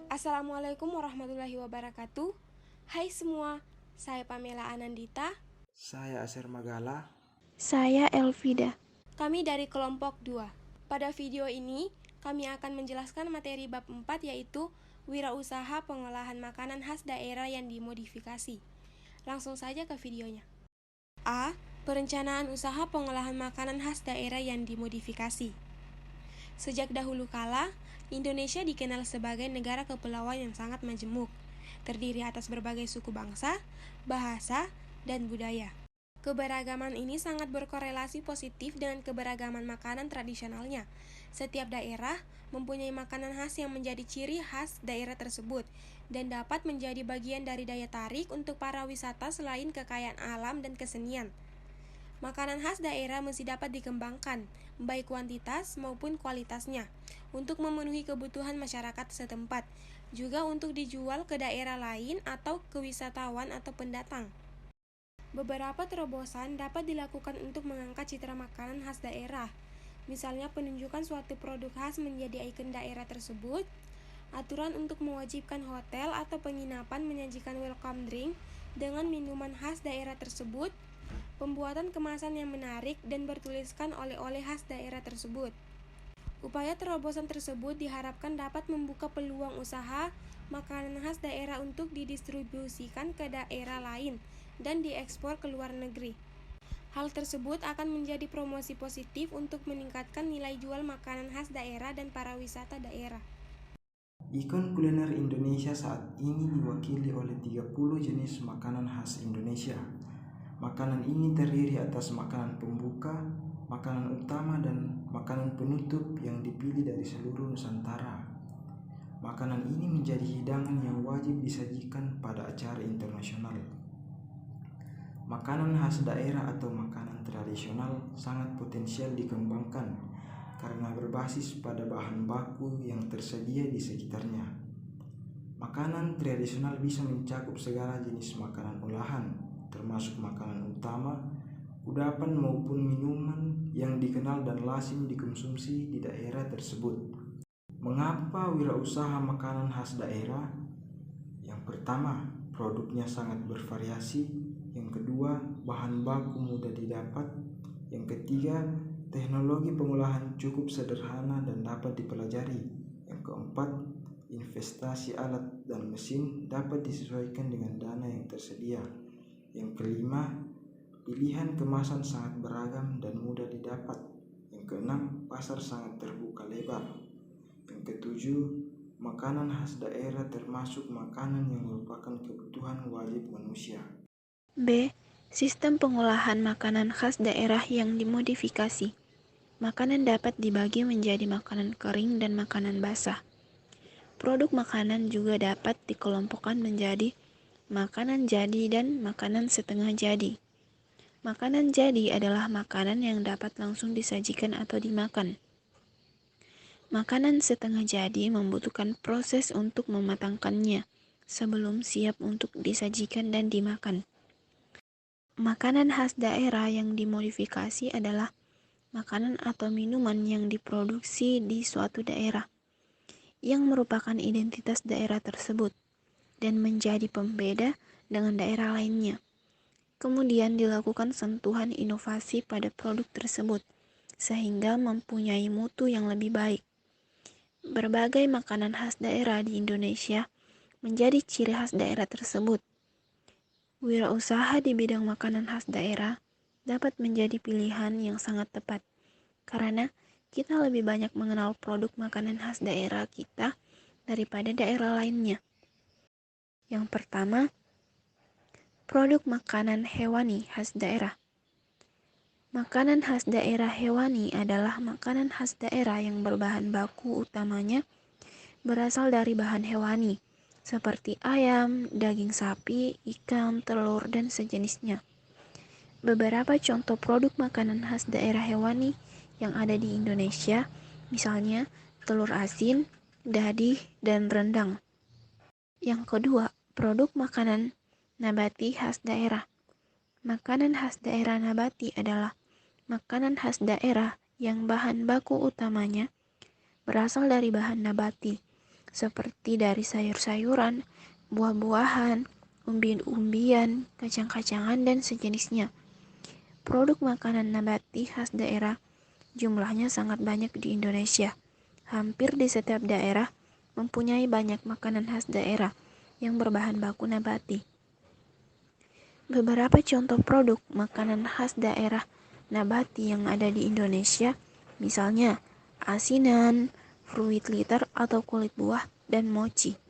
Assalamualaikum warahmatullahi wabarakatuh. Hai semua, saya Pamela Anandita. Saya Aser Magala. Saya Elvida. Kami dari kelompok 2. Pada video ini, kami akan menjelaskan materi bab 4 yaitu wirausaha pengolahan makanan khas daerah yang dimodifikasi. Langsung saja ke videonya. A. Perencanaan usaha pengolahan makanan khas daerah yang dimodifikasi. Sejak dahulu kala, Indonesia dikenal sebagai negara kepulauan yang sangat majemuk, terdiri atas berbagai suku bangsa, bahasa, dan budaya. Keberagaman ini sangat berkorelasi positif dengan keberagaman makanan tradisionalnya. Setiap daerah mempunyai makanan khas yang menjadi ciri khas daerah tersebut dan dapat menjadi bagian dari daya tarik untuk para wisata selain kekayaan alam dan kesenian. Makanan khas daerah mesti dapat dikembangkan, baik kuantitas maupun kualitasnya, untuk memenuhi kebutuhan masyarakat setempat, juga untuk dijual ke daerah lain atau ke wisatawan atau pendatang. Beberapa terobosan dapat dilakukan untuk mengangkat citra makanan khas daerah, misalnya penunjukan suatu produk khas menjadi ikon daerah tersebut, aturan untuk mewajibkan hotel atau penginapan menyajikan welcome drink dengan minuman khas daerah tersebut, pembuatan kemasan yang menarik dan bertuliskan oleh-oleh khas daerah tersebut. Upaya terobosan tersebut diharapkan dapat membuka peluang usaha makanan khas daerah untuk didistribusikan ke daerah lain dan diekspor ke luar negeri. Hal tersebut akan menjadi promosi positif untuk meningkatkan nilai jual makanan khas daerah dan para wisata daerah. Ikon kuliner Indonesia saat ini diwakili oleh 30 jenis makanan khas Indonesia. Makanan ini terdiri atas makanan pembuka, makanan utama, dan makanan penutup yang dipilih dari seluruh Nusantara. Makanan ini menjadi hidangan yang wajib disajikan pada acara internasional. Makanan khas daerah atau makanan tradisional sangat potensial dikembangkan karena berbasis pada bahan baku yang tersedia di sekitarnya. Makanan tradisional bisa mencakup segala jenis makanan olahan, termasuk makanan utama, kudapan maupun minuman yang dikenal dan lazim dikonsumsi di daerah tersebut. Mengapa wirausaha makanan khas daerah? Yang pertama, produknya sangat bervariasi. Yang kedua, bahan baku mudah didapat. Yang ketiga, teknologi pengolahan cukup sederhana dan dapat dipelajari. Yang keempat, investasi alat dan mesin dapat disesuaikan dengan dana yang tersedia. Yang kelima, pilihan kemasan sangat beragam dan mudah didapat. Yang keenam, pasar sangat terbuka lebar. Yang ketujuh, makanan khas daerah termasuk makanan yang merupakan kebutuhan wajib manusia. B. Sistem pengolahan makanan khas daerah yang dimodifikasi. Makanan dapat dibagi menjadi makanan kering dan makanan basah. Produk makanan juga dapat dikelompokkan menjadi makanan jadi dan makanan setengah jadi. Makanan jadi adalah makanan yang dapat langsung disajikan atau dimakan. Makanan setengah jadi membutuhkan proses untuk mematangkannya sebelum siap untuk disajikan dan dimakan. Makanan khas daerah yang dimodifikasi adalah makanan atau minuman yang diproduksi di suatu daerah, yang merupakan identitas daerah tersebut dan menjadi pembeda dengan daerah lainnya. Kemudian dilakukan sentuhan inovasi pada produk tersebut, sehingga mempunyai mutu yang lebih baik. Berbagai makanan khas daerah di Indonesia menjadi ciri khas daerah tersebut. Wirausaha di bidang makanan khas daerah dapat menjadi pilihan yang sangat tepat, karena kita lebih banyak mengenal produk makanan khas daerah kita daripada daerah lainnya. Yang pertama, produk makanan hewani khas daerah. Makanan khas daerah hewani adalah makanan khas daerah yang berbahan baku utamanya berasal dari bahan hewani, seperti ayam, daging sapi, ikan, telur, dan sejenisnya. Beberapa contoh produk makanan khas daerah hewani yang ada di Indonesia, misalnya telur asin, dadih, dan rendang. Yang kedua, produk makanan nabati khas daerah. Makanan khas daerah nabati adalah makanan khas daerah yang bahan baku utamanya berasal dari bahan nabati, seperti dari sayur-sayuran, buah-buahan, umbi-umbian, kacang-kacangan, dan sejenisnya. Produk makanan nabati khas daerah jumlahnya sangat banyak di Indonesia. Hampir di setiap daerah mempunyai banyak makanan khas daerah yang berbahan baku nabati. Beberapa contoh produk makanan khas daerah nabati yang ada di Indonesia, misalnya asinan, fruit litter atau kulit buah, dan mochi.